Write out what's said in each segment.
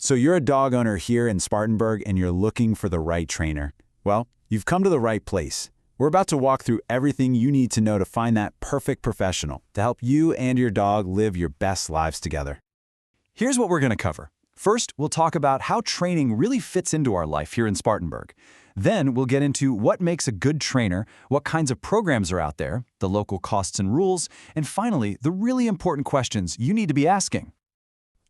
So you're a dog owner here in Spartanburg and you're looking for the right trainer. Well, you've come to the right place. We're about to walk through everything you need to know to find that perfect professional to help you and your dog live your best lives together. Here's what we're going to cover. First, we'll talk about how training really fits into our life here in Spartanburg. Then we'll get into what makes a good trainer, what kinds of programs are out there, the local costs and rules, and finally, the really important questions you need to be asking.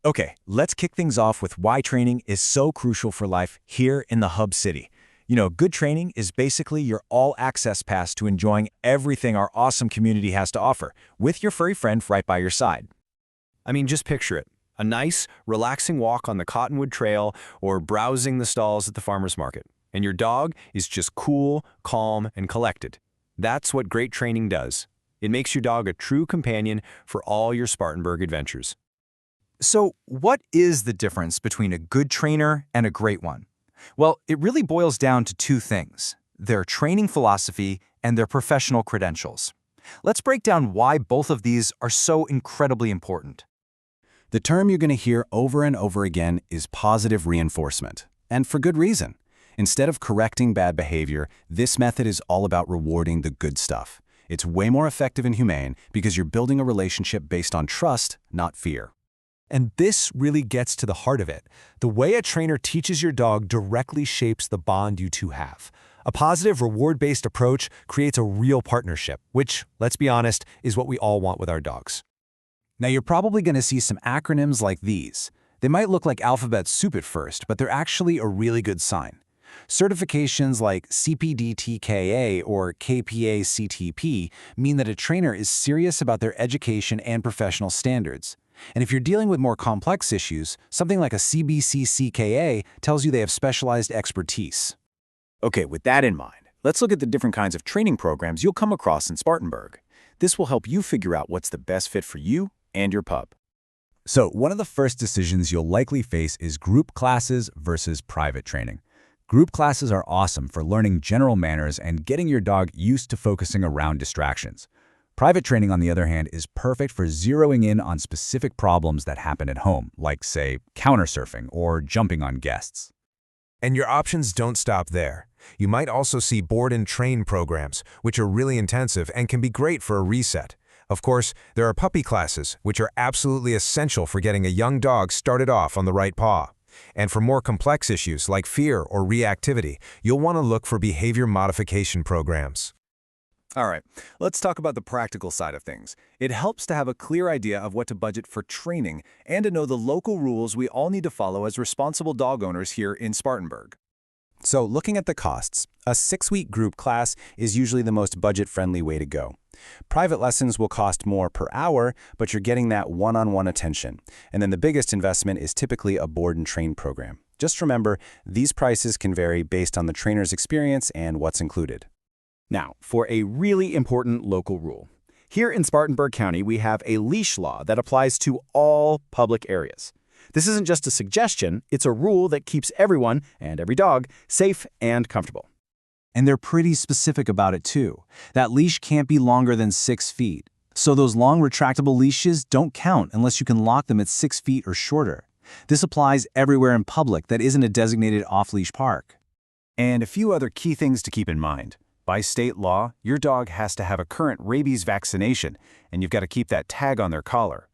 Okay, let's kick things off with why training is so crucial for life here in the Hub City. Good training is basically your all-access pass to enjoying everything our awesome community has to offer, with your furry friend right by your side. I mean, just picture it. A nice, relaxing walk on the Cottonwood Trail or browsing the stalls at the farmer's market. And your dog is just cool, calm, and collected. That's what great training does. It makes your dog a true companion for all your Spartanburg adventures. So, what is the difference between a good trainer and a great one? Well, it really boils down to two things: their training philosophy and their professional credentials. Let's break down why both of these are so incredibly important. The term you're going to hear over and over again is positive reinforcement, and for good reason. Instead of correcting bad behavior, this method is all about rewarding the good stuff. It's way more effective and humane because you're building a relationship based on trust, not fear. And this really gets to the heart of it. The way a trainer teaches your dog directly shapes the bond you two have. A positive, reward-based approach creates a real partnership, which, let's be honest, is what we all want with our dogs. Now, you're probably going to see some acronyms like these. They might look like alphabet soup at first, but they're actually a really good sign. Certifications like CPD-TKA or KPA-CTP mean that a trainer is serious about their education and professional standards. And if you're dealing with more complex issues, something like a CBC-CKA tells you they have specialized expertise. Okay, with that in mind, let's look at the different kinds of training programs you'll come across in Spartanburg. This will help you figure out what's the best fit for you and your pup. So, one of the first decisions you'll likely face is group classes versus private training. Group classes are awesome for learning general manners and getting your dog used to focusing around distractions. Private training, on the other hand, is perfect for zeroing in on specific problems that happen at home, like, say, countersurfing or jumping on guests. And your options don't stop there. You might also see board and train programs, which are really intensive and can be great for a reset. Of course, there are puppy classes, which are absolutely essential for getting a young dog started off on the right paw. And for more complex issues like fear or reactivity, you'll want to look for behavior modification programs. All right, let's talk about the practical side of things. It helps to have a clear idea of what to budget for training and to know the local rules we all need to follow as responsible dog owners here in Spartanburg. So, looking at the costs, a 6-week group class is usually the most budget-friendly way to go. Private lessons will cost more per hour, but you're getting that one-on-one attention. And then the biggest investment is typically a board and train program. Just remember, these prices can vary based on the trainer's experience and what's included. Now, for a really important local rule. Here in Spartanburg County, we have a leash law that applies to all public areas. This isn't just a suggestion, it's a rule that keeps everyone, and every dog, safe and comfortable. And they're pretty specific about it too. That leash can't be longer than 6 feet. So those long retractable leashes don't count unless you can lock them at 6 feet or shorter. This applies everywhere in public that isn't a designated off-leash park. And a few other key things to keep in mind. By state law, your dog has to have a current rabies vaccination, and you've got to keep that tag on their collar.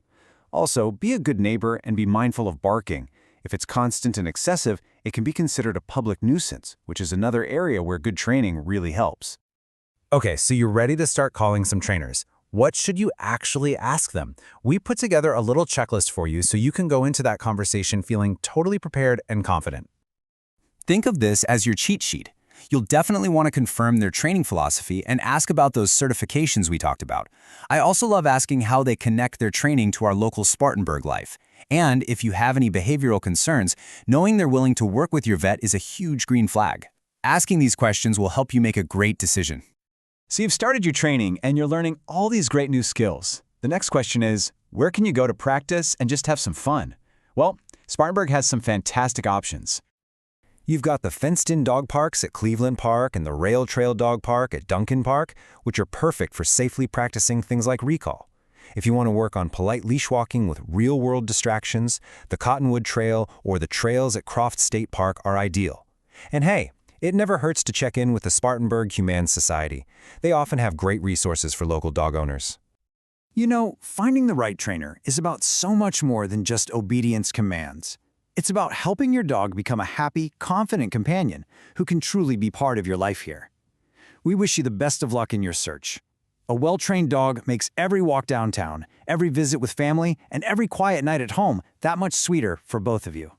Also, be a good neighbor and be mindful of barking. If it's constant and excessive, it can be considered a public nuisance, which is another area where good training really helps. Okay, so you're ready to start calling some trainers. What should you actually ask them? We put together a little checklist for you so you can go into that conversation feeling totally prepared and confident. Think of this as your cheat sheet. You'll definitely want to confirm their training philosophy and ask about those certifications we talked about. I also love asking how they connect their training to our local Spartanburg life. And if you have any behavioral concerns, knowing they're willing to work with your vet is a huge green flag. Asking these questions will help you make a great decision. So you've started your training and you're learning all these great new skills. The next question is, where can you go to practice and just have some fun? Well, Spartanburg has some fantastic options. You've got the fenced-in dog parks at Cleveland Park and the Rail Trail Dog Park at Duncan Park, which are perfect for safely practicing things like recall. If you want to work on polite leash walking with real-world distractions, the Cottonwood Trail or the trails at Croft State Park are ideal. And hey, it never hurts to check in with the Spartanburg Humane Society. They often have great resources for local dog owners. You know, finding the right trainer is about so much more than just obedience commands. It's about helping your dog become a happy, confident companion who can truly be part of your life here. We wish you the best of luck in your search. A well-trained dog makes every walk downtown, every visit with family, and every quiet night at home that much sweeter for both of you.